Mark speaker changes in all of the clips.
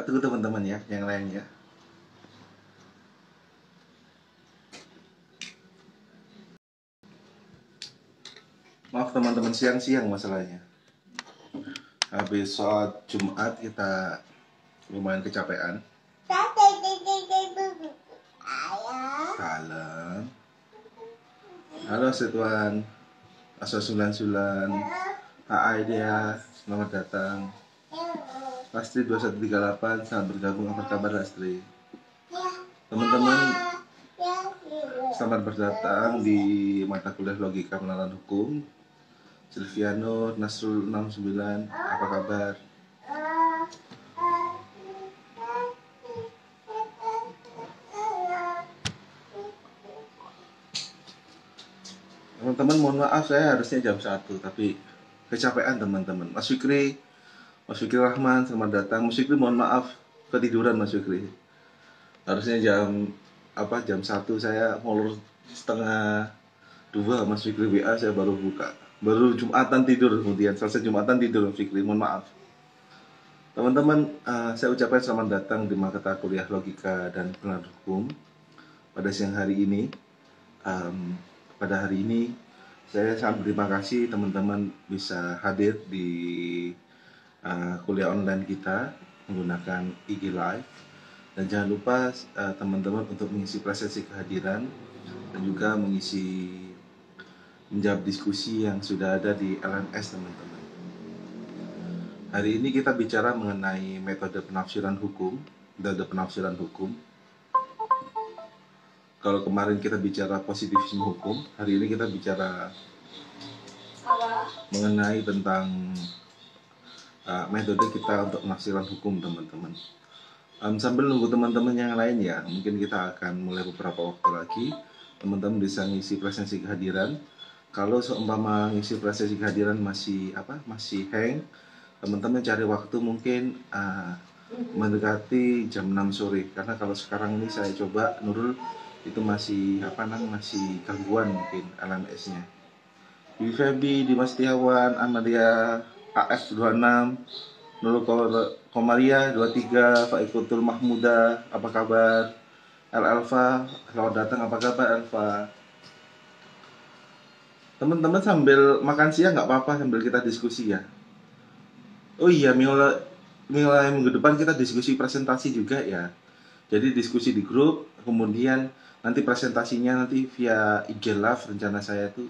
Speaker 1: wabarakatuh teman-teman ya, yang lainnya. Maaf teman-teman, siang-siang masalahnya. Habis sholat Jumat kita lumayan kecapean. Kalem. Halo Setuan, Aso Sulan-Sulan, Hai dia, selamat datang. Lastri 2138, selamat bergabung, apa kabar Lastri? Teman-teman, selamat berdatang di mata kuliah Logika Penerapan Hukum. Silviano Nasrul 69, apa kabar? Teman-teman mohon maaf, saya harusnya jam 1 tapi kecapean teman-teman. Mas Fikri Rahman, selamat datang. Mas Fikri mohon maaf, ketiduran Mas Fikri. Harusnya jam 1 saya molor setengah 2, Mas Fikri WA saya baru buka. Baru Jumatan tidur, kemudian selesai Jumatan tidur Mas Fikri, mohon maaf. Teman-teman, saya ucapkan selamat datang di mata kuliah Logika dan Penerapan Hukum pada siang hari ini. Pada hari ini saya sangat berterima kasih teman-teman bisa hadir di kuliah online kita menggunakan IG Live. Dan jangan lupa teman-teman untuk mengisi presensi kehadiran dan juga menjawab diskusi yang sudah ada di LMS teman-teman. Hari ini kita bicara mengenai metode penafsiran hukum. Kalau kemarin kita bicara positivisme hukum, hari ini kita bicara mengenai tentang metode kita untuk penafsiran hukum teman-teman. Sambil nunggu teman-teman yang lain ya, mungkin kita akan mulai beberapa waktu lagi. Teman-teman bisa ngisi presensi kehadiran. Kalau seumpama ngisi presensi kehadiran masih hang, teman-teman cari waktu mungkin mendekati jam 6 sore. Karena kalau sekarang ini saya coba Nurul itu masih gangguan mungkin LMS-nya. Di Febi, Dimas Setiawan, Amalia AF26, Nurul Komaria 23, Pak Ikutul Mahmuda, apa kabar? El Alfa, selamat datang, apa kabar Alfa? Teman-teman sambil makan siang nggak apa-apa, sambil kita diskusi ya. Oh iya, minggu depan kita diskusi presentasi juga ya. Jadi diskusi di grup, kemudian nanti presentasinya nanti via IG Live. Rencana saya itu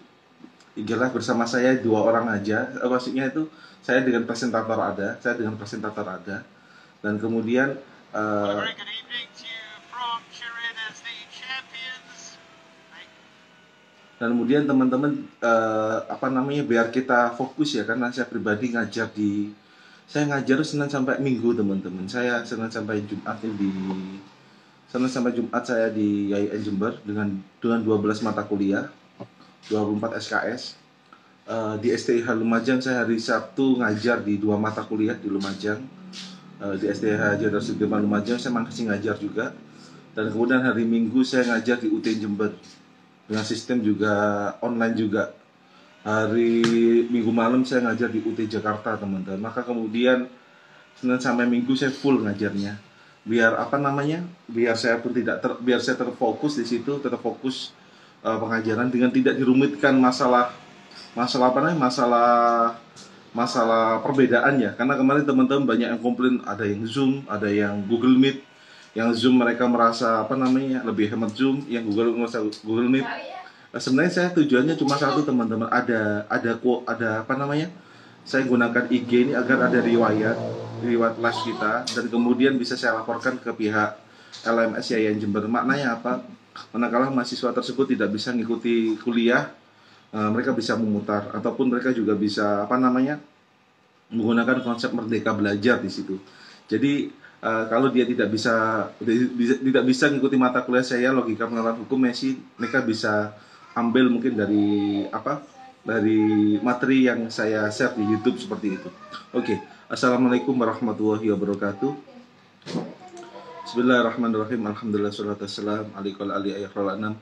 Speaker 1: IG Live bersama saya 2 orang aja. Maksudnya itu saya dengan presentator ada, dan kemudian teman-teman biar kita fokus ya, karena saya pribadi saya ngajar Senin sampai Minggu teman-teman. Saya Senin sampai Jumat saya di YIN Jember dengan 12 mata kuliah, 24 SKS. Di STIH Lumajang saya hari Sabtu ngajar di 2 mata kuliah di Lumajang. Di STIH Jenderal Sudirman Lumajang saya masih ngajar juga. Dan kemudian hari Minggu saya ngajar di UT Jember dengan sistem juga online juga. Hari Minggu malam saya ngajar di UT Jakarta teman-teman. Maka kemudian Senin sampai Minggu saya full ngajarnya. Biar saya terfokus di situ, terfokus pengajaran dengan tidak dirumitkan masalah perbedaan ya. Karena kemarin teman-teman banyak yang komplain, ada yang Zoom, ada yang Google Meet. Yang Zoom mereka merasa lebih hemat Zoom, yang Google Meet. Sebenarnya saya tujuannya cuma satu teman-teman, saya gunakan IG ini agar ada riwayat live kita, dan kemudian bisa saya laporkan ke pihak LMS YIN Jember. Maknanya apa? Manakala mahasiswa tersebut tidak bisa mengikuti kuliah, mereka bisa memutar, ataupun mereka juga bisa menggunakan konsep merdeka belajar di situ. Jadi kalau dia tidak bisa mengikuti mata kuliah saya Logika Penerapan Hukum, mereka bisa ambil mungkin dari materi yang saya share di YouTube seperti itu. Oke. Assalamualaikum warahmatullahi wabarakatuh. Bismillahirrahmanirrahim. Alhamdulillah salatu wassalam alikal ali ayyakhul anam.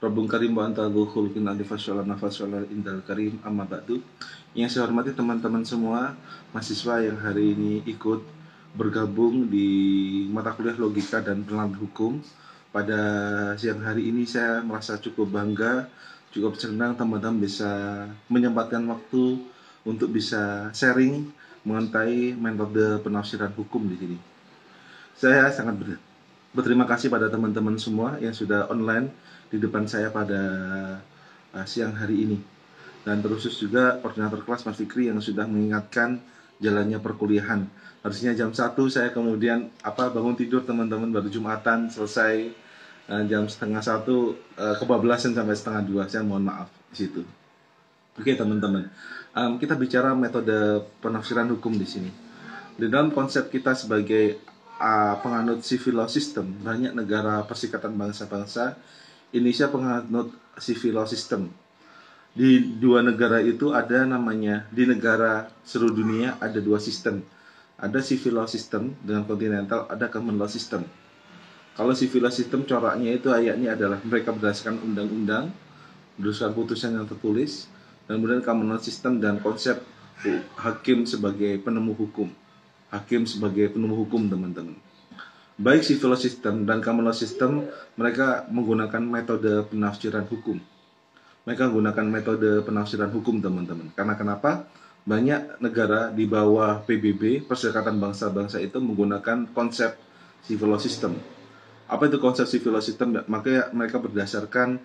Speaker 1: Rabbun karim wa anta dzu khulqin adifasyalan nafasyalan indal karim, amma ba'du. Yang saya hormati teman-teman semua mahasiswa yang hari ini ikut bergabung di mata kuliah logika dan penerapan hukum. Pada siang hari ini saya merasa cukup bangga, cukup senang teman-teman bisa menyempatkan waktu untuk bisa sharing mengenai metode penafsiran hukum di sini. Saya sangat berterima kasih pada teman-teman semua yang sudah online di depan saya pada siang hari ini. Dan terkhusus juga koordinator kelas Mas Fikri yang sudah mengingatkan jalannya perkuliahan. Harusnya jam 1 saya kemudian bangun tidur teman-teman, baru Jumatan selesai jam setengah 1, kebablasan sampai setengah 2. Saya mohon maaf di situ. Oke teman-teman, kita bicara metode penafsiran hukum di sini. Di dalam konsep kita sebagai penganut civil law system, banyak negara perserikatan bangsa-bangsa, Indonesia penganut civil law system. Di dua negara itu ada namanya, di negara seluruh dunia ada dua sistem. Ada civil law system dengan kontinental, ada common law system. Kalau civil law system coraknya itu ayatnya adalah mereka berdasarkan undang-undang, berdasarkan putusan yang tertulis, dan kemudian common law system dan konsep hakim sebagai penemu hukum. Hakim sebagai penemu hukum teman-teman. Baik civil law system dan common law system, mereka menggunakan metode penafsiran hukum. Mereka menggunakan metode penafsiran hukum teman-teman. Karena kenapa? Banyak negara di bawah PBB, Perserikatan Bangsa-Bangsa itu menggunakan konsep civil law system. Apa itu konsep civil law system? Maka mereka berdasarkan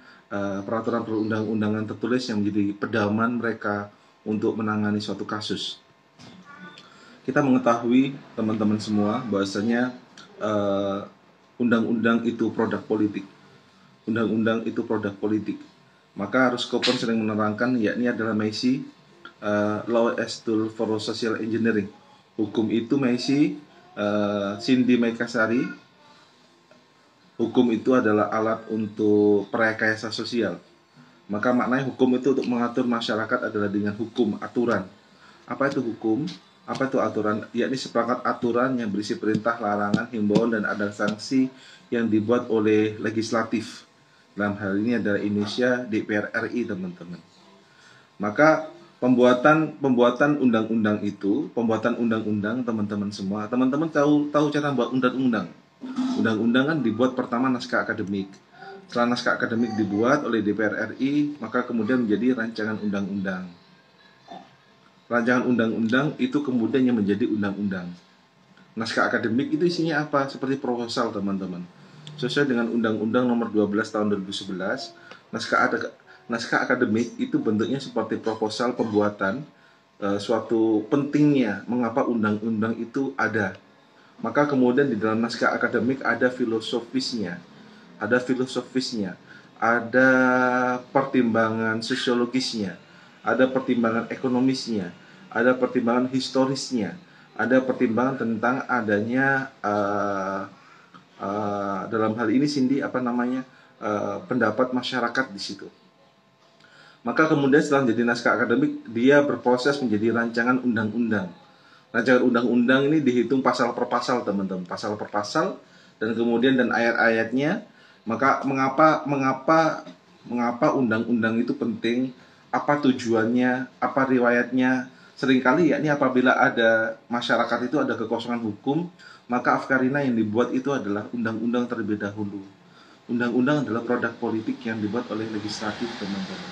Speaker 1: peraturan perundang-undangan tertulis yang menjadi pedoman mereka untuk menangani suatu kasus. Kita mengetahui teman-teman semua bahwasanya undang-undang itu produk politik. Undang-undang itu produk politik. Maka Rusco pun sering menerangkan, yakni adalah Macy, law as tool for social engineering. Hukum itu Macy, Cindy Maekasari, hukum itu adalah alat untuk perekayasa sosial. Maka maknanya hukum itu untuk mengatur masyarakat adalah dengan hukum, aturan. Apa itu hukum? Apa itu aturan? Yakni seperangkat aturan yang berisi perintah, larangan, himbauan, dan ada sanksi yang dibuat oleh legislatif. Dalam hal ini adalah Indonesia, DPR RI teman-teman. Maka pembuatan undang-undang itu, pembuatan undang-undang teman-teman semua, teman-teman tahu cara membuat undang-undang. Undang-undang kan dibuat pertama naskah akademik. Setelah naskah akademik dibuat oleh DPR RI, maka kemudian menjadi rancangan undang-undang. Rancangan undang-undang itu kemudian yang menjadi undang-undang. Naskah akademik itu isinya apa? Seperti proposal teman-teman. Sesuai dengan Undang-Undang Nomor 12 Tahun 2011, naskah akademik itu bentuknya seperti proposal pembuatan suatu pentingnya mengapa undang-undang itu ada. Maka kemudian di dalam naskah akademik ada filosofisnya, ada pertimbangan sosiologisnya, ada pertimbangan ekonomisnya, ada pertimbangan historisnya, ada pertimbangan tentang adanya dalam hal ini Cindy pendapat masyarakat di situ. Maka kemudian setelah menjadi naskah akademik, dia berproses menjadi rancangan undang-undang. Rancangan undang-undang ini dihitung pasal per pasal teman-teman, pasal per pasal, dan kemudian dan ayat-ayatnya. Maka mengapa undang-undang itu penting? Apa tujuannya? Apa riwayatnya? Seringkali yakni apabila ada masyarakat itu ada kekosongan hukum, maka afkarina yang dibuat itu adalah undang-undang terlebih dahulu. Undang-undang adalah produk politik yang dibuat oleh legislatif teman-teman.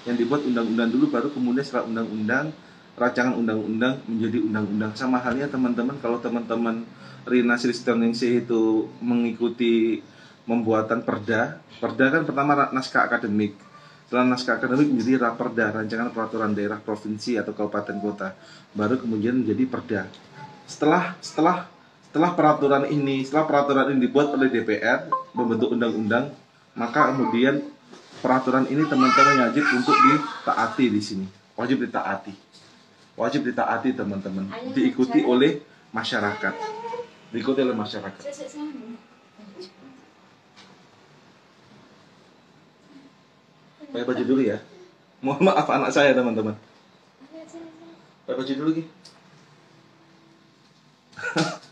Speaker 1: Yang dibuat undang-undang dulu, baru kemudian setelah undang-undang, rancangan undang-undang menjadi undang-undang. Sama halnya teman-teman, kalau teman-teman Rina Sristoningsih itu mengikuti pembuatan perda kan pertama naskah akademik. Setelah naskah akademik menjadi raperda, rancangan peraturan daerah provinsi atau kabupaten kota, baru kemudian menjadi perda. Setelah peraturan ini dibuat oleh DPR membentuk undang-undang, maka kemudian peraturan ini teman-teman wajib untuk ditaati di sini. Wajib ditaati teman-teman. Diikuti oleh masyarakat. Pakai baju dulu ya. Mohon maaf anak saya teman-teman. Pakai baju dulu Ki.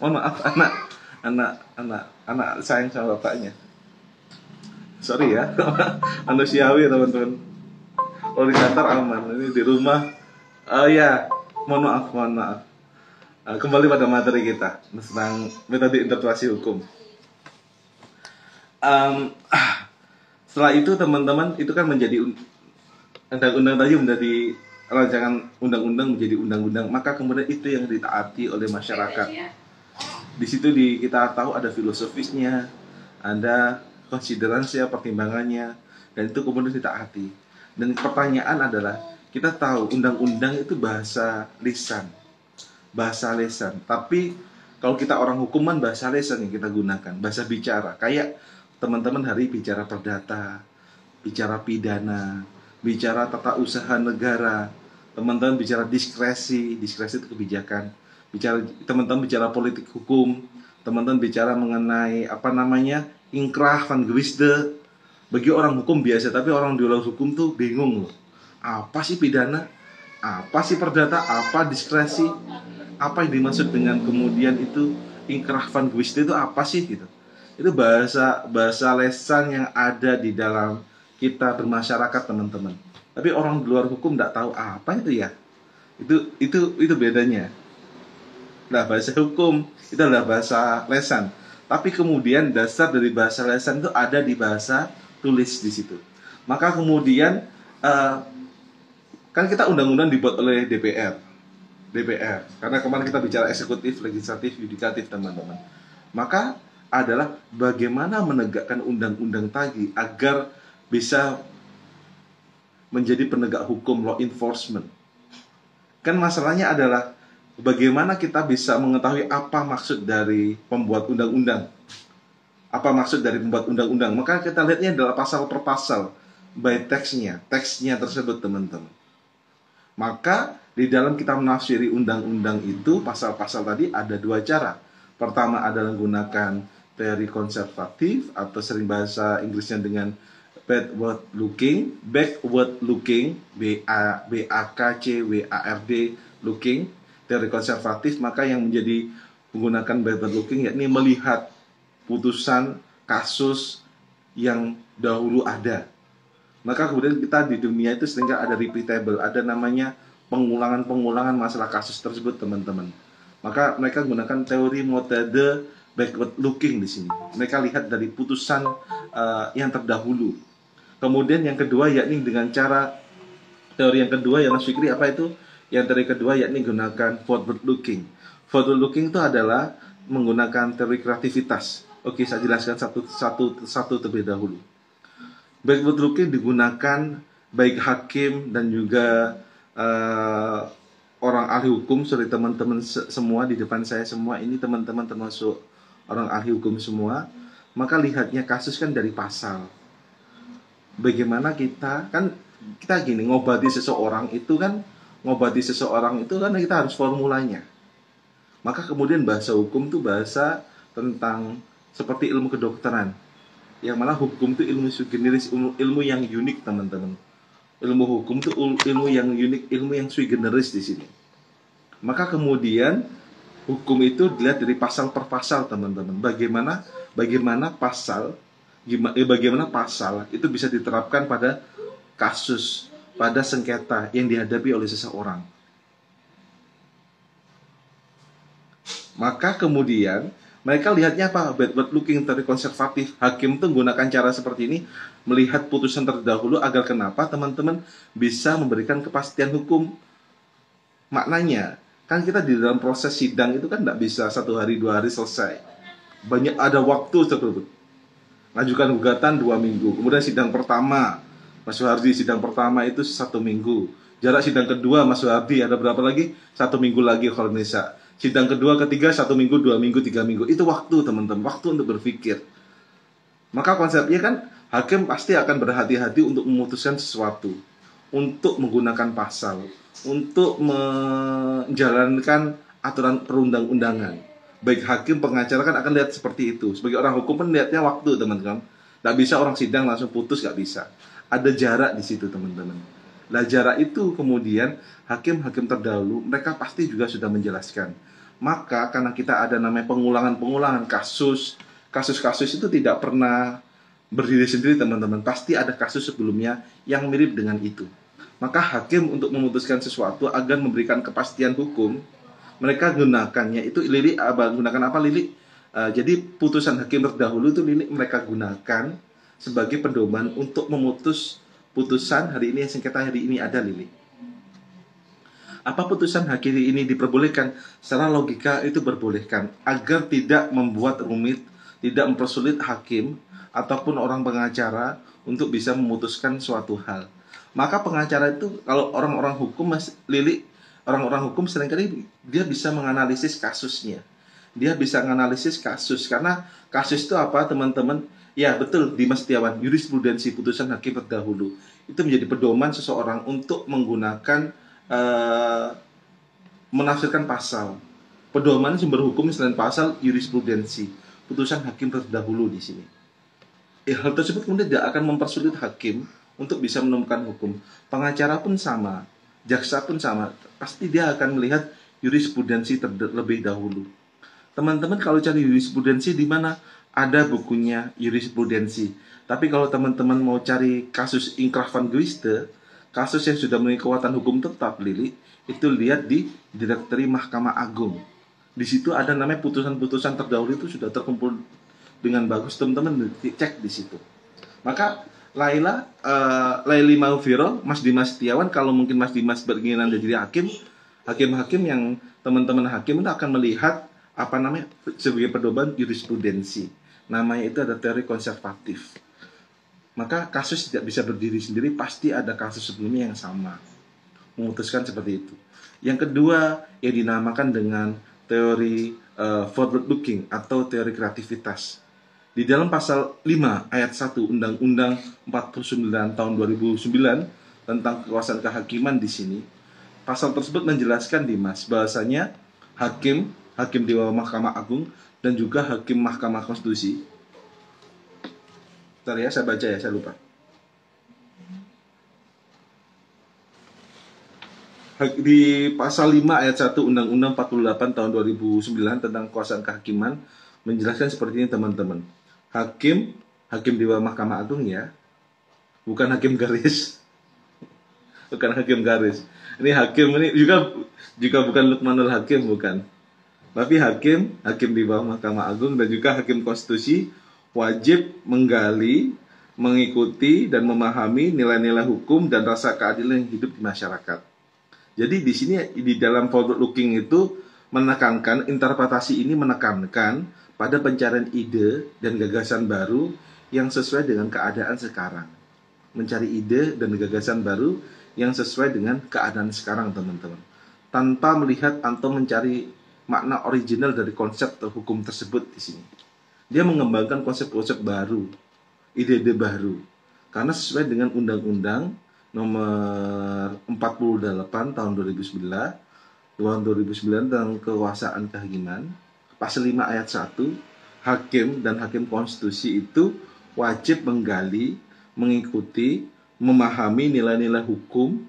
Speaker 1: Mohon maaf anak sayang sama bapaknya. Sorry ya. Manusiawi teman-teman. Kalau di kantor aman, ini di rumah. Oh ya, mohon maaf. Kembali pada materi kita tentang metode interpretasi hukum. Setelah itu teman-teman, itu kan menjadi undang-undang tadi menjadi rancangan undang-undang menjadi undang-undang, maka kemudian itu yang ditaati oleh masyarakat. Di situ kita tahu ada filosofisnya, ada konsideransinya, pertimbangannya, dan itu kemudian ditaati. Dan pertanyaan adalah, kita tahu undang-undang itu bahasa lisan, tapi kalau kita orang hukuman, bahasa lisan yang kita gunakan, bahasa bicara. Kayak teman-teman hari bicara perdata, bicara pidana, bicara tata usaha negara, teman-teman bicara diskresi itu kebijakan, teman-teman bicara politik hukum, teman-teman bicara mengenai inkrah van gewiste. Bagi orang hukum biasa, tapi orang di luar hukum tuh bingung loh. Apa sih pidana? Apa sih perdata? Apa diskresi? Apa yang dimaksud dengan kemudian itu inkrah van gewiste itu apa sih gitu? Itu bahasa lesan yang ada di dalam kita bermasyarakat, teman-teman. Tapi orang di luar hukum tidak tahu apa itu ya. Itu bedanya. Nah, bahasa hukum itu adalah bahasa lesan. Tapi kemudian dasar dari bahasa lesan itu ada di bahasa tulis di situ. Maka kemudian kan kita undang-undang dibuat oleh DPR. Karena kemarin kita bicara eksekutif, legislatif, yudikatif, teman-teman. Maka adalah bagaimana menegakkan undang-undang tadi agar bisa menjadi penegak hukum, law enforcement. Kan masalahnya adalah bagaimana kita bisa mengetahui apa maksud dari pembuat undang-undang. Maka kita lihatnya adalah pasal per pasal, by teksnya tersebut, teman-teman. Maka di dalam kita menafsiri undang-undang itu, pasal-pasal tadi ada dua cara. Pertama adalah menggunakan teori konservatif, atau sering bahasa Inggrisnya dengan backward looking, BAKCWARD looking, teori konservatif. Maka yang menjadi menggunakan backward looking yakni melihat putusan kasus yang dahulu ada. Maka kemudian kita di dunia itu sehingga ada repeatable, ada namanya pengulangan masalah kasus tersebut, teman-teman. Maka mereka menggunakan teori metode backward looking di sini. Mereka lihat dari putusan yang terdahulu. Kemudian yang kedua yakni dengan cara teori yang kedua yang Mas Fikri apa itu? Yang teori kedua yakni gunakan forward looking. Forward looking itu adalah menggunakan teori kreativitas. Oke, saya jelaskan satu terlebih dahulu. Backward looking digunakan baik hakim dan juga orang ahli hukum. Sorry teman-teman semua di depan saya semua ini teman-teman termasuk orang ahli hukum semua. Maka lihatnya kasus kan dari pasal. Bagaimana kita gini, ngobati seseorang itu kan kita harus formulanya. Maka kemudian bahasa hukum itu bahasa tentang seperti ilmu kedokteran, yang mana hukum itu ilmu sui generis, ilmu yang unik, teman-teman. Ilmu hukum itu ilmu yang unik, ilmu yang sui generis di sini. Maka kemudian hukum itu dilihat dari pasal per pasal, teman-teman. Bagaimana pasal itu bisa diterapkan pada kasus, pada sengketa yang dihadapi oleh seseorang. Maka kemudian mereka lihatnya apa? Backward looking, teori konservatif. Hakim itu menggunakan cara seperti ini, melihat putusan terdahulu agar kenapa, teman-teman, bisa memberikan kepastian hukum. Maknanya, kan kita di dalam proses sidang itu kan tidak bisa 1 hari 2 hari selesai. Banyak ada waktu tersebut. Ngajukan gugatan 2 minggu. Kemudian sidang pertama, Mas Suhardi, sidang pertama itu 1 minggu. Jarak sidang kedua, Mas Suhardi, ada berapa lagi? 1 minggu lagi kalau bisa. Sidang kedua, ketiga, 1 minggu, 2 minggu, 3 minggu. Itu waktu, teman-teman. Waktu untuk berpikir. Maka konsepnya kan, hakim pasti akan berhati-hati untuk memutuskan sesuatu. Untuk menggunakan pasal. Untuk menjalankan aturan perundang-undangan. Baik hakim, pengacara kan akan lihat seperti itu. Sebagai orang hukum kan lihatnya waktu, teman-teman. Tidak bisa orang sidang langsung putus, nggak bisa. Ada jarak di situ, teman-teman. Nah, jarak itu kemudian hakim-hakim terdahulu mereka pasti juga sudah menjelaskan. Maka karena kita ada namanya pengulangan kasus itu tidak pernah berdiri sendiri, teman-teman. Pasti ada kasus sebelumnya yang mirip dengan itu. Maka hakim untuk memutuskan sesuatu agar memberikan kepastian hukum, Mereka gunakannya itu Lili gunakan apa Lili? Jadi putusan hakim terdahulu itu Lili mereka gunakan sebagai pedoman untuk memutus putusan hari ini, yang sengketa hari ini ada Lili. Apa putusan hakim ini diperbolehkan? Secara logika itu berbolehkan agar tidak membuat rumit, tidak mempersulit hakim ataupun orang pengacara untuk bisa memutuskan suatu hal. Maka pengacara itu kalau orang-orang hukum Mas Lili, orang-orang hukum seringkali dia bisa menganalisis kasusnya. Dia bisa menganalisis kasus karena kasus itu apa teman-teman? Ya betul Dimas Setiawan, jurisprudensi putusan hakim terdahulu itu menjadi pedoman seseorang untuk menggunakan menafsirkan pasal. Pedoman sumber hukum selain pasal jurisprudensi putusan hakim terdahulu di sini. Hal tersebut kemudian tidak akan mempersulit hakim untuk bisa menemukan hukum. Pengacara pun sama, jaksa pun sama, pasti dia akan melihat jurisprudensi terlebih dahulu. Teman-teman kalau cari jurisprudensi di mana? Ada bukunya jurisprudensi. Tapi kalau teman-teman mau cari kasus Inkrah van Guiste, kasus yang sudah memiliki kekuatan hukum tetap Lili, itu lihat di Direktori Mahkamah Agung. Di situ ada namanya putusan-putusan terdahulu itu sudah terkumpul dengan bagus, teman-teman cek di situ. Maka Laili Maufiro, Mas Dimas Setiawan, kalau mungkin Mas Dimas berkeinginan jadi hakim-hakim yang teman-teman hakim itu akan melihat apa namanya sebagai pedoman jurisprudensi. Namanya itu ada teori konservatif. Maka kasus tidak bisa berdiri sendiri, pasti ada kasus sebelumnya yang sama. Memutuskan seperti itu. Yang kedua yang dinamakan dengan teori forward looking atau teori kreativitas. Di dalam pasal 5 ayat 1 Undang-Undang 49 tahun 2009 tentang kekuasaan kehakiman di sini, pasal tersebut menjelaskan Dimas bahwasanya hakim di bawah Mahkamah Agung dan juga hakim Mahkamah Konstitusi. Bentar ya, saya baca ya, saya lupa. Di pasal 5 ayat 1 Undang-Undang 48 tahun 2009 tentang kekuasaan kehakiman menjelaskan seperti ini teman-teman. Hakim di bawah Mahkamah Agung ya, bukan hakim garis. Bukan hakim garis. Ini hakim ini juga bukan Lukmanul Hakim, bukan. Tapi hakim di bawah Mahkamah Agung dan juga hakim konstitusi wajib menggali, mengikuti dan memahami nilai-nilai hukum dan rasa keadilan yang hidup di masyarakat. Jadi di sini di dalam forward looking itu menekankan, interpretasi ini menekankan pada pencarian ide dan gagasan baru yang sesuai dengan keadaan sekarang. Mencari ide dan gagasan baru yang sesuai dengan keadaan sekarang teman-teman. Tanpa melihat atau mencari makna original dari konsep hukum tersebut di sini. Dia mengembangkan konsep-konsep baru, ide-ide baru. Karena sesuai dengan Undang-Undang nomor 48 tahun 2009 tentang kekuasaan kehakiman, pasal 5 ayat 1, hakim dan hakim konstitusi itu wajib menggali, mengikuti, memahami nilai-nilai hukum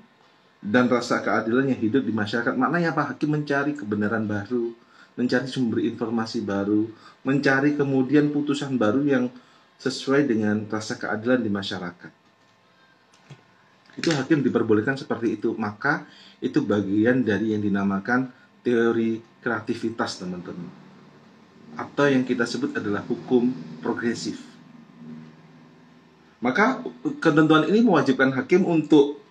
Speaker 1: dan rasa keadilan yang hidup di masyarakat. Maknanya apa? Hakim mencari kebenaran baru, mencari sumber informasi baru, mencari kemudian putusan baru yang sesuai dengan rasa keadilan di masyarakat. Itu hakim diperbolehkan seperti itu. Maka itu bagian dari yang dinamakan teori kreativitas teman-teman, atau yang kita sebut adalah hukum progresif. Maka ketentuan ini mewajibkan hakim untuk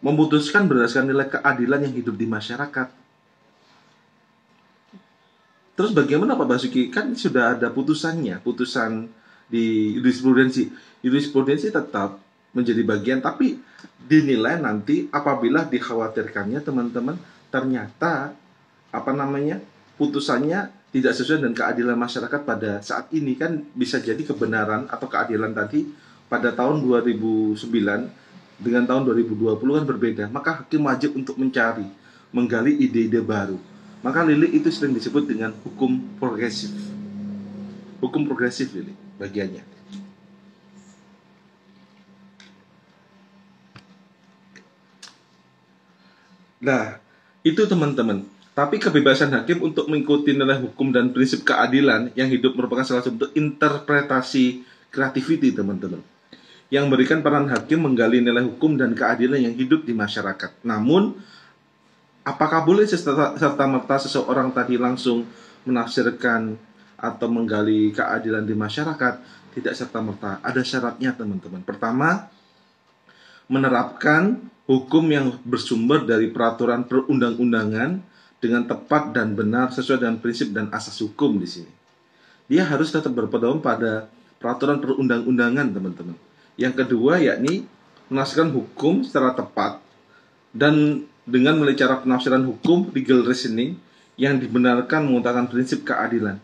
Speaker 1: memutuskan berdasarkan nilai keadilan yang hidup di masyarakat. Terus bagaimana Pak Basuki? Kan sudah ada putusannya, putusan di jurisprudensi. Jurisprudensi tetap menjadi bagian, tapi dinilai nanti apabila dikhawatirkannya teman-teman ternyata putusannya tidak sesuai dengan keadilan masyarakat pada saat ini, kan bisa jadi kebenaran atau keadilan tadi pada tahun 2009 dengan tahun 2020 kan berbeda. Maka hakim wajib untuk mencari, menggali ide-ide baru. Maka Lili itu sering disebut dengan hukum progresif. Hukum progresif Lili bagiannya. Nah, itu teman-teman. Tapi kebebasan hakim untuk mengikuti nilai hukum dan prinsip keadilan yang hidup merupakan salah satu bentuk interpretasi creativity teman-teman, yang memberikan peran hakim menggali nilai hukum dan keadilan yang hidup di masyarakat. Namun, Apakah boleh serta-merta seseorang tadi langsung menafsirkan atau menggali keadilan di masyarakat? Tidak serta-merta. Ada syaratnya, teman-teman. Pertama, menerapkan hukum yang bersumber dari peraturan perundang-undangan dengan tepat dan benar sesuai dengan prinsip dan asas hukum di sini. Dia harus tetap berpedoman pada peraturan perundang-undangan, teman-teman. Yang kedua, yakni menafsirkan hukum secara tepat dan dengan melalui cara penafsiran hukum, legal reasoning, yang dibenarkan mengutamakan prinsip keadilan.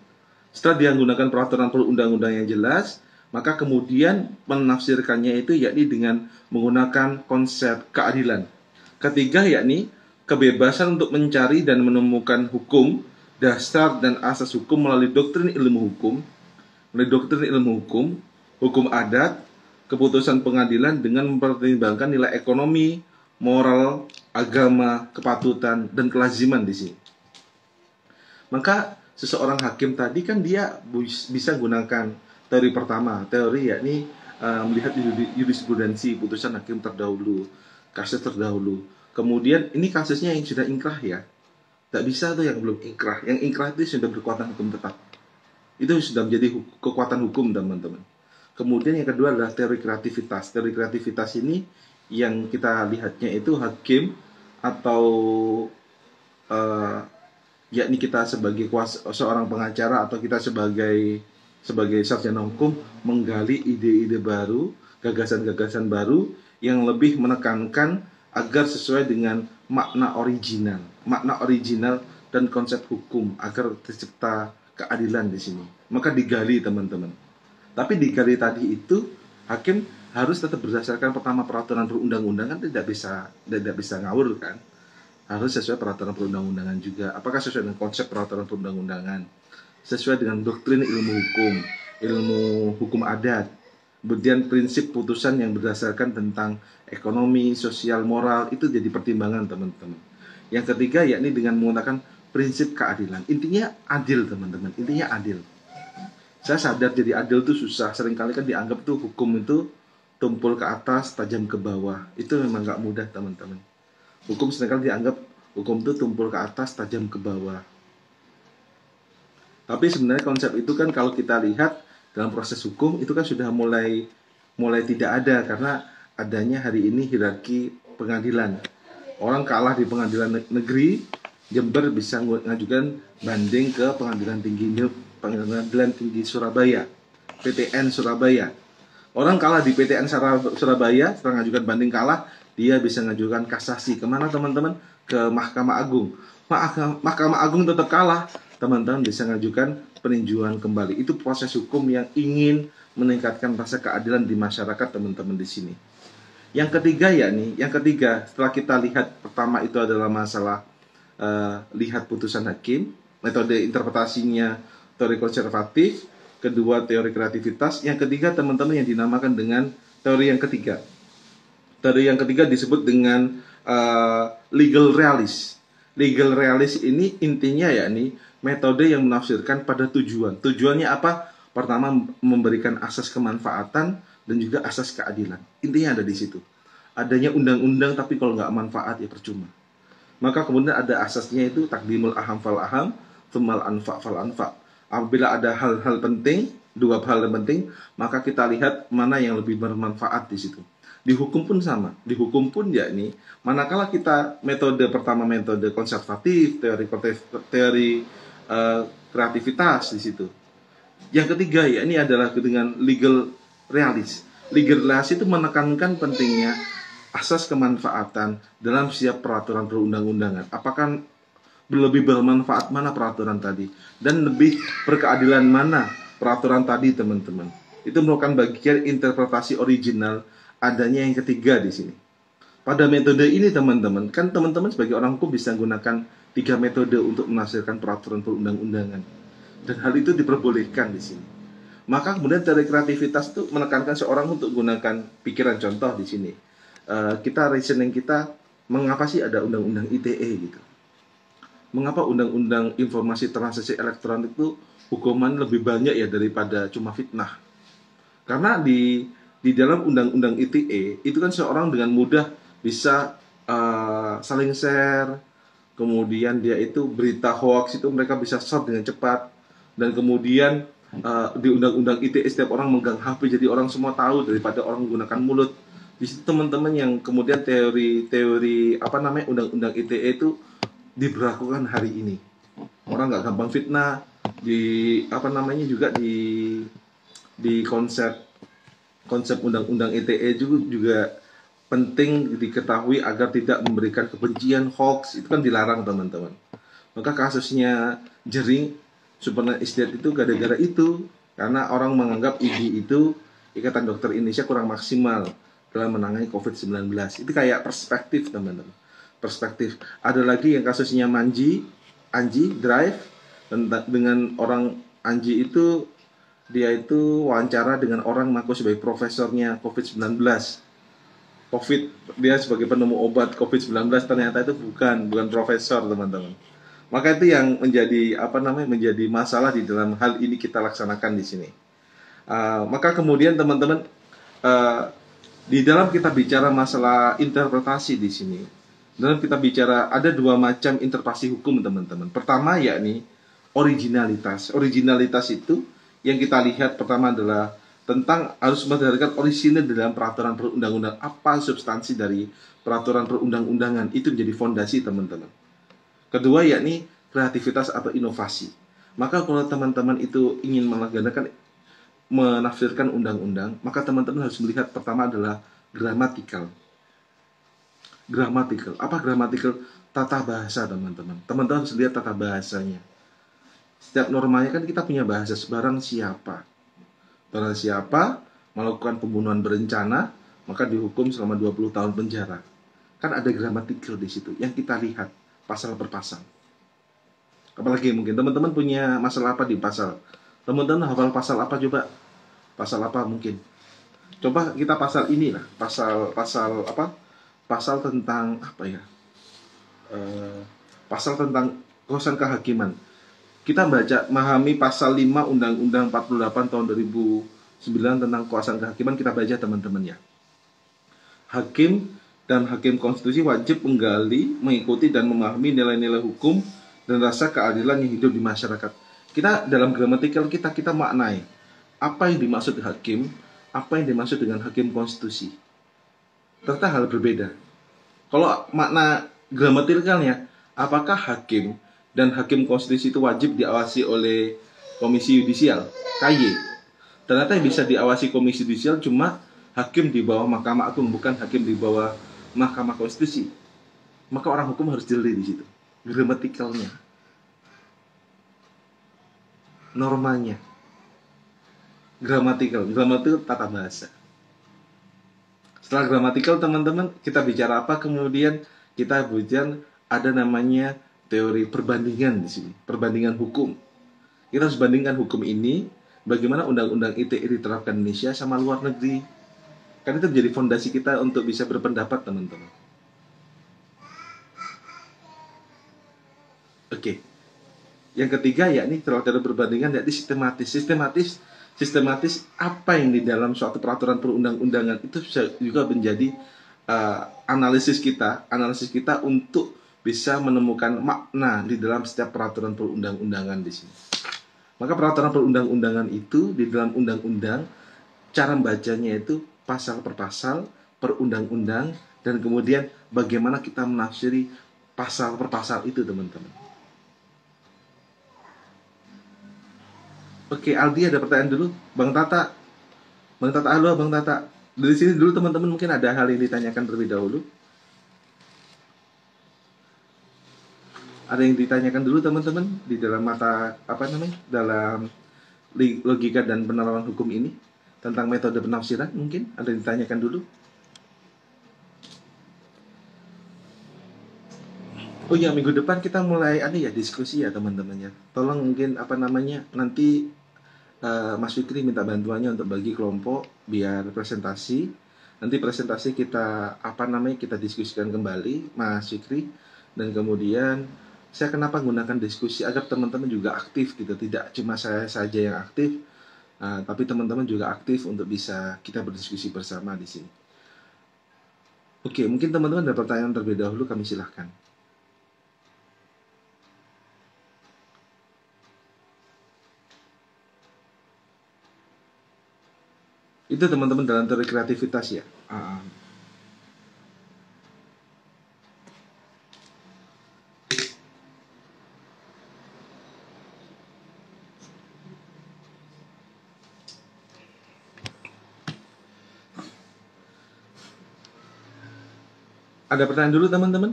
Speaker 1: Setelah dia menggunakan peraturan perundang-undang yang jelas, maka kemudian menafsirkannya itu yakni dengan menggunakan konsep keadilan. Ketiga, yakni kebebasan untuk mencari dan menemukan hukum, dasar dan asas hukum melalui doktrin ilmu hukum, hukum adat, keputusan pengadilan dengan mempertimbangkan nilai ekonomi, moral, agama, kepatutan, dan kelaziman di sini. Maka seseorang hakim tadi kan dia bisa gunakan teori pertama, teori yakni melihat jurisprudensi putusan hakim terdahulu, kasus terdahulu. Kemudian ini kasusnya yang sudah ingkrah ya, tak bisa tuh yang belum ingkrah. Yang ingkrah itu sudah berkekuatan hukum tetap. Itu sudah menjadi kekuatan hukum, teman-teman. Kemudian yang kedua adalah teori kreativitas. Teori kreativitas ini yang kita lihatnya itu hakim atau yakni kita sebagai seorang pengacara atau kita sebagai sarjana hukum menggali ide-ide baru, gagasan-gagasan baru yang lebih menekankan agar sesuai dengan makna original dan konsep hukum agar tercipta keadilan di sini. Maka digali, teman-teman. Tapi digali tadi itu hakim harus tetap berdasarkan pertama peraturan perundang-undangan, tidak bisa ngawur kan. Harus sesuai peraturan perundang-undangan juga. Apakah sesuai dengan konsep peraturan perundang-undangan? Sesuai dengan doktrin ilmu hukum adat. Kemudian prinsip putusan yang berdasarkan tentang ekonomi, sosial, moral, itu jadi pertimbangan, teman-teman. Yang ketiga yakni dengan menggunakan prinsip keadilan. Intinya adil, teman-teman. Intinya adil. Saya sadar jadi adil itu susah. Seringkali kan dianggap tuh hukum itu tumpul ke atas, tajam ke bawah. Itu memang nggak mudah, teman-teman. Hukum seringkali dianggap hukum itu tumpul ke atas, tajam ke bawah. Tapi sebenarnya konsep itu kan kalau kita lihat dalam proses hukum itu kan sudah mulai tidak ada karena adanya hari ini hierarki pengadilan. Orang kalah di pengadilan negeri, Jember bisa mengajukan banding ke pengadilan tinggi Surabaya, PTN Surabaya. Orang kalah di PTN Surabaya, setelah mengajukan banding kalah, dia bisa mengajukan kasasi. Kemana, teman-teman? Ke Mahkamah Agung. Mahkamah Agung tetap kalah, teman-teman bisa mengajukan peninjauan kembali. Itu proses hukum yang ingin meningkatkan rasa keadilan di masyarakat, teman-teman di sini. Yang ketiga, setelah kita lihat pertama itu adalah masalah lihat putusan hakim, metode interpretasinya teori konservatif, kedua teori kreativitas, yang ketiga teman-teman yang dinamakan dengan teori yang ketiga. Teori yang ketiga disebut dengan legal realist. Legal realist ini intinya yakni metode yang menafsirkan pada tujuan. Tujuannya apa? Pertama, memberikan asas kemanfaatan dan juga asas keadilan. Intinya ada di situ. Adanya undang-undang tapi kalau nggak manfaat ya percuma. Maka kemudian ada asasnya itu takdimul aham fal aham, thumal anfa fal anfa. Apabila ada hal-hal penting, dua hal yang penting, maka kita lihat mana yang lebih bermanfaat di situ. Di hukum pun sama. Di hukum pun yakni manakala kita metode pertama metode konservatif, teori kreativitas di situ. Yang ketiga ya ini adalah dengan legal realist. Legal realist itu menekankan pentingnya asas kemanfaatan dalam setiap peraturan perundang-undangan. Apakah lebih bermanfaat mana peraturan tadi dan lebih berkeadilan mana peraturan tadi, teman-teman. Itu merupakan bagian interpretasi original adanya yang ketiga di sini. Pada metode ini, teman-teman, kan teman-teman sebagai orang hukum bisa menggunakan 3 metode untuk menafsirkan peraturan perundang-undangan. Dan hal itu diperbolehkan di sini. Maka kemudian teori kreativitas itu menekankan seorang untuk menggunakan pikiran. Contoh di sini. Kita reasoning kita, mengapa sih ada undang-undang ITE gitu? Mengapa undang-undang informasi transaksi elektronik itu hukuman lebih banyak ya daripada cuma fitnah? Karena di dalam undang-undang ITE itu kan seorang dengan mudah bisa saling share, kemudian dia itu berita hoax itu mereka bisa serve dengan cepat, dan kemudian di undang-undang ITE setiap orang megang HP jadi orang semua tahu daripada orang menggunakan mulut. Di situ teman-teman yang kemudian teori-teori apa namanya undang-undang ITE itu diberlakukan hari ini. Orang nggak gampang fitnah, di apa namanya juga di konsep undang-undang ITE juga penting diketahui agar tidak memberikan kebencian, hoax itu kan dilarang teman-teman. Maka kasusnya Jering Supernet Istiad itu gara-gara itu, karena orang menganggap IDI itu Ikatan Dokter Indonesia kurang maksimal dalam menangani COVID-19. Itu kayak perspektif teman-teman, perspektif. Ada lagi yang kasusnya Anji Drive, dengan orang Anji itu, dia itu wawancara dengan orang mengaku sebagai profesornya COVID-19. Dia sebagai penemu obat COVID-19, ternyata itu bukan profesor teman-teman. Maka itu yang menjadi masalah di dalam hal ini kita laksanakan di sini. Maka kemudian teman-teman, di dalam kita bicara masalah interpretasi di sini, dalam kita bicara ada dua macam interpretasi hukum teman-teman. Pertama yakni originalitas. Originalitas itu yang kita lihat pertama adalah tentang harus berdasarkan orisinil dalam peraturan perundang-undang. Apa substansi dari peraturan perundang-undangan itu menjadi fondasi teman-teman. Kedua yakni kreativitas atau inovasi. Maka kalau teman-teman itu ingin menafsirkan undang-undang, maka teman-teman harus melihat pertama adalah gramatikal. Apa gramatikal? Tata bahasa teman-teman. Teman-teman harus lihat tata bahasanya. Setiap normanya kan kita punya bahasa. Barang siapa melakukan pembunuhan berencana, maka dihukum selama 20 tahun penjara. Kan ada gramatikal di situ yang kita lihat pasal per pasal. Apalagi mungkin teman-teman punya masalah apa di pasal? Teman-teman hafal pasal apa coba? Pasal apa mungkin? Coba kita pasal ini lah. Pasal apa? Pasal tentang apa ya? Pasal tentang kekuasaan kehakiman. Kita memahami pasal 5 Undang-Undang 48 tahun 2009 tentang kekuasaan kehakiman, kita baca teman-teman ya. Hakim dan hakim konstitusi wajib menggali, mengikuti dan memahami nilai-nilai hukum dan rasa keadilan yang hidup di masyarakat. Kita dalam gramatikal kita maknai apa yang dimaksud hakim, apa yang dimaksud dengan hakim konstitusi. Ternyata hal berbeda. Kalau makna gramatikalnya, apakah hakim dan hakim konstitusi itu wajib diawasi oleh Komisi Yudisial, KY? Ternyata yang bisa diawasi Komisi Yudisial cuma hakim di bawah Mahkamah Agung, bukan hakim di bawah Mahkamah Konstitusi. Maka orang hukum harus jeli di situ. Gramatikalnya, normanya, gramatikal tata bahasa. Setelah gramatikal teman-teman, kita bicara apa? Kemudian kita bicara ada namanya teori perbandingan di sini, perbandingan hukum. Kita harus bandingkan hukum ini bagaimana undang-undang ITE diterapkan Indonesia sama luar negeri. Kan itu menjadi fondasi kita untuk bisa berpendapat teman-teman. Oke. Yang ketiga yakni terhadap perbandingan yakni sistematis apa yang di dalam suatu peraturan perundang-undangan itu bisa juga menjadi analisis kita untuk bisa menemukan makna di dalam setiap peraturan perundang-undangan di sini. Maka peraturan perundang-undangan itu di dalam undang-undang, cara membacanya itu pasal per pasal, per undang-undang, dan kemudian bagaimana kita menafsiri pasal per pasal itu teman-teman. Oke, Aldi ada pertanyaan dulu, Bang Tata, halo Bang Tata. Dari sini dulu teman-teman, mungkin ada hal yang ditanyakan terlebih dahulu. Ada yang ditanyakan dulu teman-teman di dalam dalam logika dan penerapan hukum ini tentang metode penafsiran, mungkin ada yang ditanyakan dulu. Oh ya, minggu depan kita mulai diskusi ya teman-teman ya. Tolong mungkin nanti Mas Fikri minta bantuannya untuk bagi kelompok biar presentasi. Nanti presentasi kita kita diskusikan kembali Mas Fikri, dan kemudian saya kenapa gunakan diskusi agar teman-teman juga aktif gitu, tidak cuma saya saja yang aktif, tapi teman-teman juga aktif untuk bisa kita berdiskusi bersama di sini. Oke, mungkin teman-teman ada pertanyaan terlebih dahulu, kami silahkan. Itu teman-teman dalam teori kreativitas ya. Ada pertanyaan dulu teman-teman?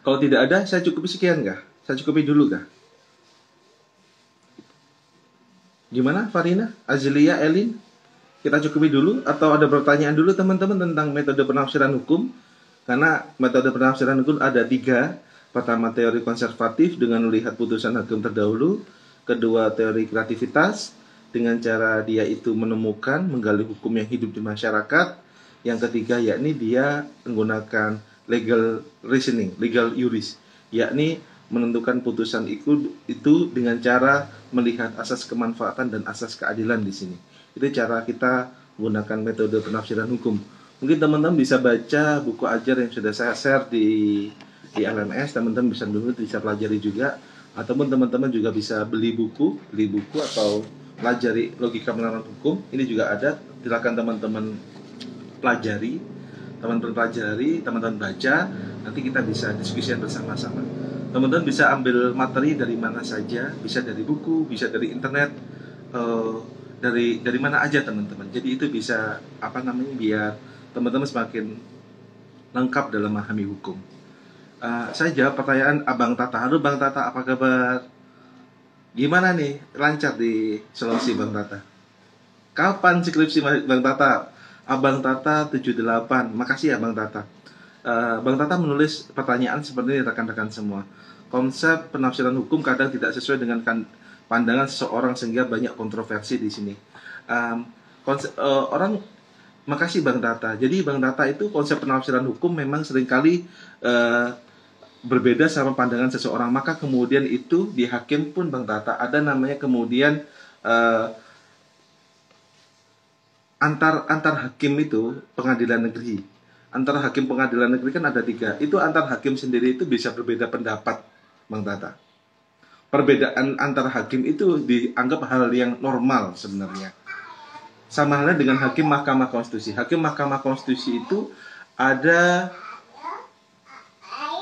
Speaker 1: Kalau tidak ada, saya cukupi sekian kah? Saya cukupi dulu kah? Gimana Farina, Azlia, Elin? Kita cukupi dulu atau ada pertanyaan dulu teman-teman tentang metode penafsiran hukum? Karena metode penafsiran hukum ada 3. Pertama, teori konservatif dengan melihat putusan hakim terdahulu. Kedua, teori kreativitas dengan cara dia itu menemukan, menggali hukum yang hidup di masyarakat. Yang ketiga, yakni dia menggunakan legal reasoning, legal juris, yakni menentukan putusan itu dengan cara melihat asas kemanfaatan dan asas keadilan di sini. Itu cara kita menggunakan metode penafsiran hukum. Mungkin teman-teman bisa baca buku ajar yang sudah saya share di LMS, teman-teman bisa dulu bisa pelajari juga, ataupun teman-teman juga bisa beli buku atau pelajari logika penerapan hukum. Ini juga ada, silakan teman-teman pelajari, teman-teman baca, nanti kita bisa diskusikan bersama-sama. Teman-teman bisa ambil materi dari mana saja, bisa dari buku, bisa dari internet, dari mana aja teman-teman. Jadi itu bisa biar teman-teman semakin lengkap dalam memahami hukum. Saya jawab pertanyaan Abang Tata. Halo Bang Tata, apa kabar? Gimana nih, lancar di Sulawesi Bang Tata? Kapan skripsi Bang Tata? Abang Tata 78. Makasih ya Bang Tata. Bang Tata menulis pertanyaan seperti ini rekan-rekan semua. Konsep penafsiran hukum kadang tidak sesuai dengan pandangan seseorang sehingga banyak kontroversi di sini. Makasih Bang Tata. Jadi Bang Tata itu konsep penafsiran hukum memang seringkali berbeda sama pandangan seseorang. Maka kemudian itu di hakim pun Bang Tata ada namanya kemudian antar hakim itu pengadilan negeri. Antara hakim pengadilan negeri kan ada 3. Itu antar hakim sendiri itu bisa berbeda pendapat, Bang Tata. Perbedaan antar hakim itu dianggap hal yang normal sebenarnya. Sama halnya dengan hakim Mahkamah Konstitusi. Hakim Mahkamah Konstitusi itu ada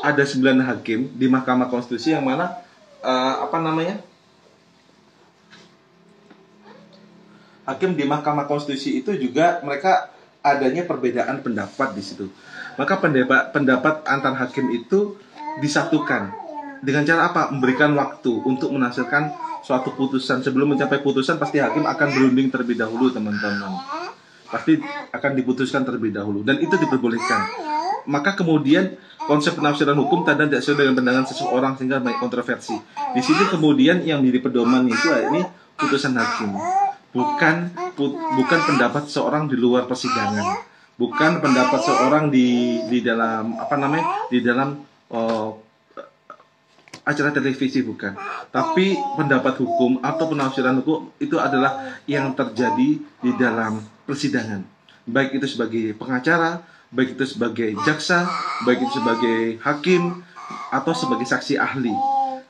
Speaker 1: 9 hakim di Mahkamah Konstitusi yang mana hakim di Mahkamah Konstitusi itu juga mereka adanya perbedaan pendapat di situ. Maka pendapat antar hakim itu disatukan dengan cara apa? Memberikan waktu untuk menghasilkan suatu putusan. Sebelum mencapai putusan pasti hakim akan berunding terlebih dahulu, teman-teman. Pasti akan diputuskan terlebih dahulu dan itu diperbolehkan. Maka kemudian konsep penafsiran hukum tidak sesuai dengan pandangan seseorang sehingga banyak kontroversi. Di sini kemudian yang menjadi pedoman itu ini putusan hakim. Bukan pendapat seorang di luar persidangan, bukan pendapat seorang di dalam acara televisi, bukan. Tapi pendapat hukum atau penafsiran hukum itu adalah yang terjadi di dalam persidangan. Baik itu sebagai pengacara, baik itu sebagai jaksa, baik itu sebagai hakim atau sebagai saksi ahli.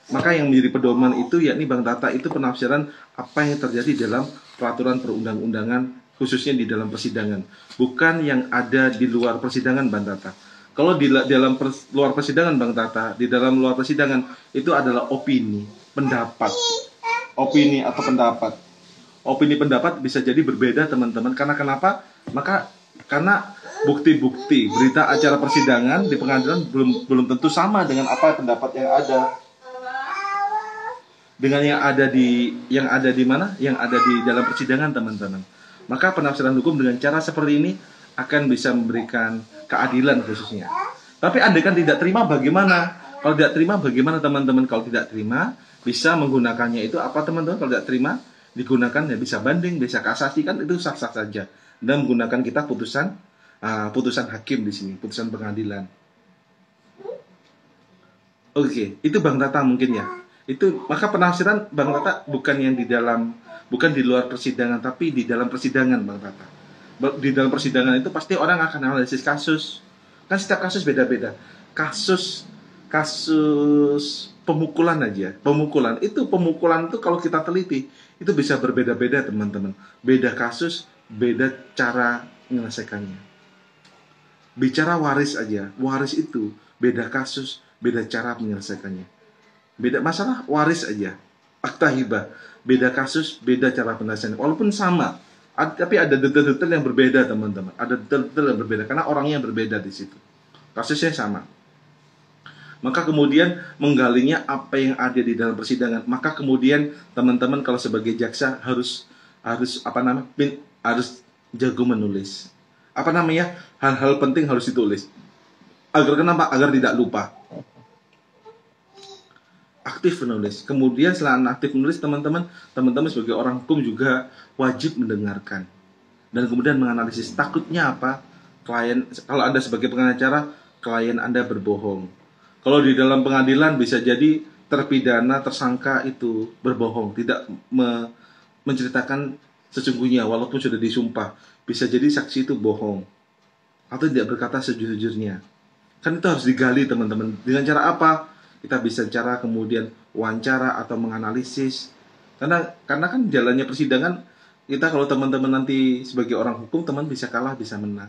Speaker 1: Maka yang menjadi pedoman itu yakni Bang Tata itu penafsiran apa yang terjadi dalam peraturan perundang-undangan khususnya di dalam persidangan, bukan yang ada di luar persidangan Bang Tata. Kalau di dalam luar persidangan Bang Tata, di dalam luar persidangan itu adalah opini, pendapat. Opini atau pendapat. Opini pendapat bisa jadi berbeda teman-teman. Karena kenapa? Karena bukti-bukti berita acara persidangan di pengadilan belum tentu sama dengan apa pendapat yang ada. Dengan yang ada di mana? Yang ada di dalam persidangan teman-teman. Maka penafsiran hukum dengan cara seperti ini akan bisa memberikan keadilan khususnya. Tapi andaikan tidak terima bagaimana? Kalau tidak terima bagaimana teman-teman? Kalau tidak terima bisa menggunakannya itu apa teman-teman? Kalau tidak terima digunakan ya bisa banding, bisa kasasi, kan itu sah-sah saja. Dan menggunakan kita putusan hakim di sini, putusan pengadilan. Oke, itu Bang Tata mungkin ya. Itu maka penafsiran Bang Tata bukan di luar persidangan tapi di dalam persidangan Bang Tata. Di dalam persidangan itu pasti orang akan analisis kasus. Kan setiap kasus beda-beda. Kasus pemukulan aja. Pemukulan itu kalau kita teliti itu bisa berbeda-beda teman-teman. Beda kasus beda cara menyelesaikannya. Bicara waris aja, waris itu beda kasus, beda cara menyelesaikannya. Beda masalah waris aja, akta hibah, beda kasus, beda cara penyelesaiannya. Walaupun sama, tapi ada detail-detail yang berbeda, teman-teman. Ada detail-detail yang berbeda karena orangnya yang berbeda di situ. Kasusnya sama. Maka kemudian menggalinya apa yang ada di dalam persidangan. Maka kemudian teman-teman kalau sebagai jaksa harus harus jago menulis. Hal-hal penting harus ditulis. Kenapa? Agar tidak lupa. Aktif menulis. Kemudian selain aktif menulis, teman-teman sebagai orang hukum juga wajib mendengarkan dan kemudian menganalisis. Takutnya apa? Kalau Anda sebagai pengacara, klien Anda berbohong. Kalau di dalam pengadilan bisa jadi terpidana, tersangka itu berbohong, tidak menceritakan sesungguhnya walaupun sudah disumpah. Bisa jadi saksi itu bohong atau tidak berkata sejujurnya. Kan itu harus digali, teman-teman. Dengan cara apa? Kita bisa cara kemudian wawancara atau menganalisis. Karena kan jalannya persidangan, kita kalau teman-teman nanti sebagai orang hukum, teman bisa kalah, bisa menang.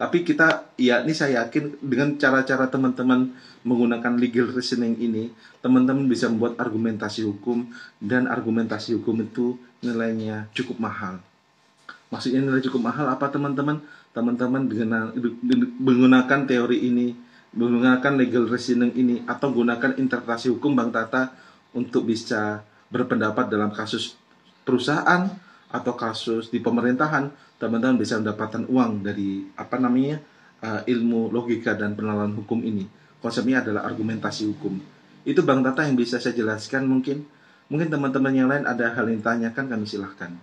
Speaker 1: Tapi ini saya yakin dengan cara-cara teman-teman menggunakan legal reasoning ini, teman-teman bisa membuat argumentasi hukum, dan argumentasi hukum itu nilainya cukup mahal. Maksudnya nilai cukup mahal apa, teman-teman? Teman-teman dengan menggunakan teori ini, menggunakan legal reasoning ini, atau menggunakan interpretasi hukum Bang Tata untuk bisa berpendapat dalam kasus perusahaan atau kasus di pemerintahan, teman-teman bisa mendapatkan uang dari ilmu logika dan penerapan hukum ini. Konsepnya adalah argumentasi hukum. Itu Bang Tata yang bisa saya jelaskan. Mungkin teman-teman yang lain ada hal yang ditanyakan, kami silahkan.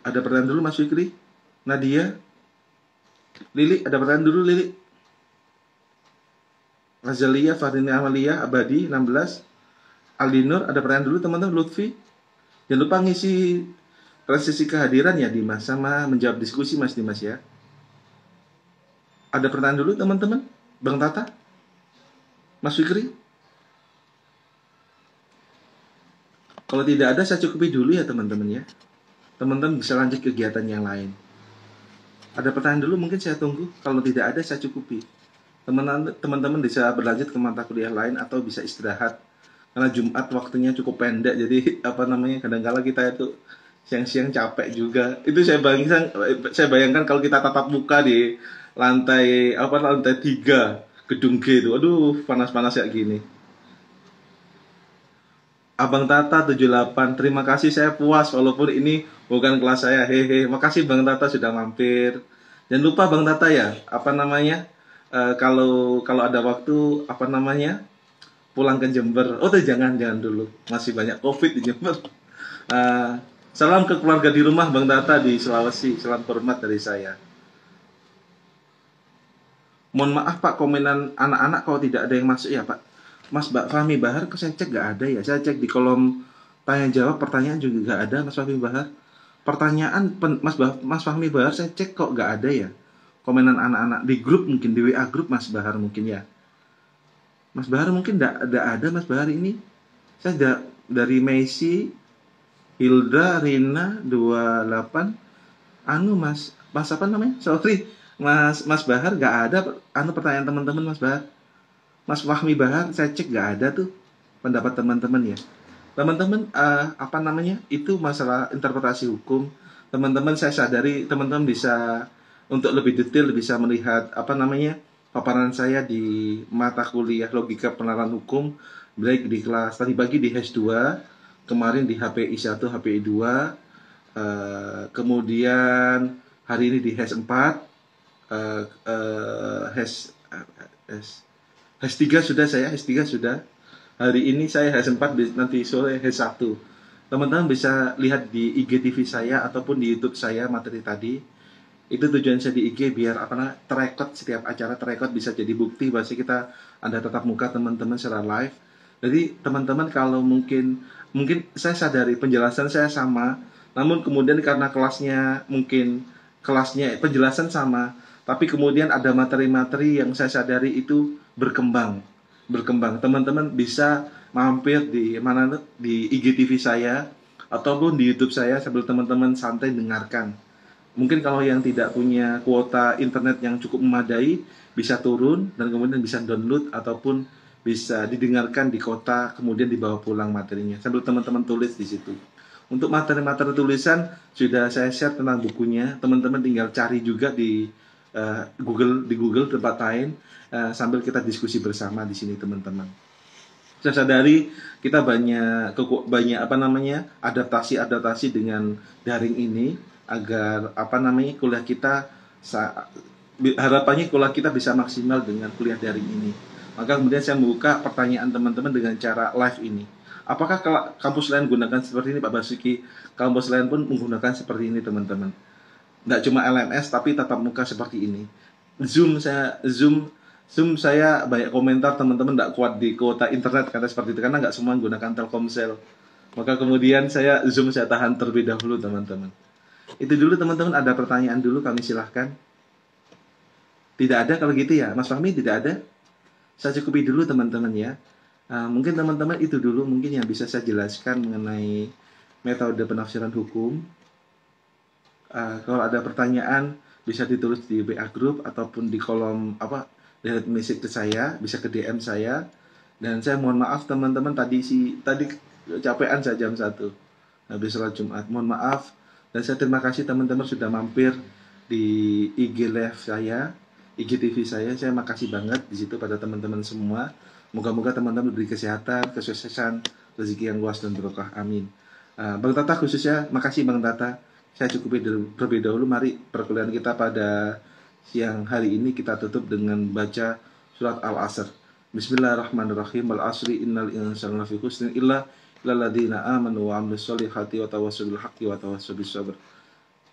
Speaker 1: Ada pertanyaan dulu Mas Fikri? Nadia? Lili, ada pertanyaan dulu Lili? Razalia, Fahrini Amalia, Abadi, 16. Aldinur, ada pertanyaan dulu teman-teman. Lutfi, jangan lupa ngisi sesi kehadiran ya Dimas, sama menjawab diskusi Mas Dimas ya. Ada pertanyaan dulu teman-teman. Bang Tata, Mas Fikri. Kalau tidak ada, saya cukupi dulu ya teman-teman ya. Teman-teman bisa lanjut kegiatan yang lain. Ada pertanyaan dulu, mungkin saya tunggu. Kalau tidak ada, saya cukupi. Teman-teman bisa berlanjut ke mata kuliah lain atau bisa istirahat. Karena Jumat waktunya cukup pendek, jadi kadang-kala kita itu siang-siang capek juga. Itu saya bayangkan kalau kita tatap muka di lantai 3 gedung G itu. Aduh, panas-panas kayak gini. Abang Tata 78, terima kasih, saya puas walaupun ini bukan kelas saya. Hehe, makasih Bang Tata sudah mampir. Jangan lupa Bang Tata ya, kalau ada waktu pulang ke Jember. Oh, jangan dulu. Masih banyak Covid di Jember. Salam ke keluarga di rumah Bang Tata di Sulawesi. Salam hormat dari saya. Mohon maaf Pak, komenan anak-anak kalau tidak ada yang masuk ya Pak. Mas Fahmi Bahar, saya cek gak ada ya. Saya cek di kolom tanya jawab, pertanyaan juga gak ada Mas Fahmi Bahar. Pertanyaan Mas Fahmi Bahar saya cek kok gak ada ya. Komenan anak-anak di grup, mungkin di WA grup Mas Bahar mungkin ya. Mas Bahar mungkin tidak ada Mas Bahar ini. Saya dari Messi, Hilda, Rina 28. Mas apa namanya? Sorry, Mas Bahar gak ada pertanyaan teman-teman Mas Bahar. Mas Fahmi Bahar saya cek gak ada tuh pendapat teman-teman ya. Teman-teman itu masalah interpretasi hukum. Teman-teman saya sadari teman-teman bisa untuk lebih detail bisa melihat paparan saya di mata kuliah logika penerapan hukum, baik di kelas tadi pagi di HES 2, kemarin di HPI 1, HPI 2, kemudian hari ini di HES 4, HES 3 sudah saya, HES 3 sudah. Hari ini saya HES 4, nanti sore HES 1. Teman-teman bisa lihat di IGTV saya ataupun di YouTube saya materi tadi. Itu tujuan saya di IG biar terekod setiap acara, terekod bisa jadi bukti bahwa kita ada tatap muka teman-teman secara live. Jadi teman-teman kalau mungkin saya sadari penjelasan saya sama, namun kemudian karena kelasnya penjelasan sama, tapi kemudian ada materi-materi yang saya sadari itu berkembang. Teman-teman bisa mampir di IGTV saya ataupun di YouTube saya sambil teman-teman santai dengarkan. Mungkin kalau yang tidak punya kuota internet yang cukup memadai, bisa turun dan kemudian bisa download ataupun bisa didengarkan di kota, kemudian dibawa pulang materinya sambil teman-teman tulis di situ. Untuk materi-materi tulisan sudah saya share tentang bukunya, teman-teman tinggal cari juga di Google tempat lain, sambil kita diskusi bersama di sini teman-teman. Saya sadari kita banyak adaptasi dengan daring ini agar kuliah kita harapannya kuliah kita bisa maksimal dengan kuliah daring ini. Maka kemudian saya membuka pertanyaan teman-teman dengan cara live ini. Apakah kampus lain gunakan seperti ini Pak Basuki? Kampus lain pun menggunakan seperti ini teman-teman. Nggak cuma LMS tapi tatap muka seperti ini. Zoom saya banyak komentar teman-teman nggak kuat di kuota internet karena seperti itu, karena nggak semua menggunakan Telkomsel. Maka kemudian saya tahan terlebih dahulu teman-teman. Itu dulu teman-teman, ada pertanyaan dulu kami silahkan. Tidak ada kalau gitu ya Mas Fahmi, tidak ada? Saya cukupi dulu teman-teman ya. Mungkin teman-teman itu dulu mungkin yang bisa saya jelaskan mengenai metode penafsiran hukum. Kalau ada pertanyaan bisa ditulis di WA Group ataupun di kolom direct message ke saya, bisa ke DM saya. Dan saya mohon maaf teman-teman, tadi kecapean saya jam 1 habis sholat Jumat. Mohon maaf, dan saya terima kasih teman-teman sudah mampir di IG live saya, IGTV saya. Saya makasih banget di situ pada teman-teman semua. Moga-moga teman-teman diberi kesehatan, kesuksesan, rezeki yang luas dan berkah. Amin. Bang Tata khususnya, makasih Bang Tata. Saya cukupi terlebih dahulu. Mari perkuliahan kita pada siang hari ini kita tutup dengan baca surat Al-Asr. Bismillahirrahmanirrahim. Al-asri innal insana lafi khusrin illa lilladzina amanu wa 'amilus solihati wa tawassaw bil haqqi wa tawassaw bis sabr.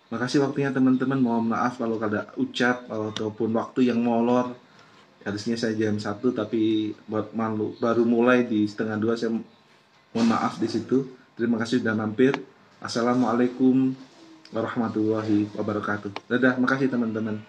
Speaker 1: Makasih waktunya teman-teman. Mohon maaf kalau ada ucap ataupun waktu yang molor. Harusnya saya jam 1 tapi baru mulai di setengah 2. Saya mohon maaf di situ. Terima kasih sudah mampir. Assalamualaikum warahmatullahi wabarakatuh. Dadah, makasih teman-teman.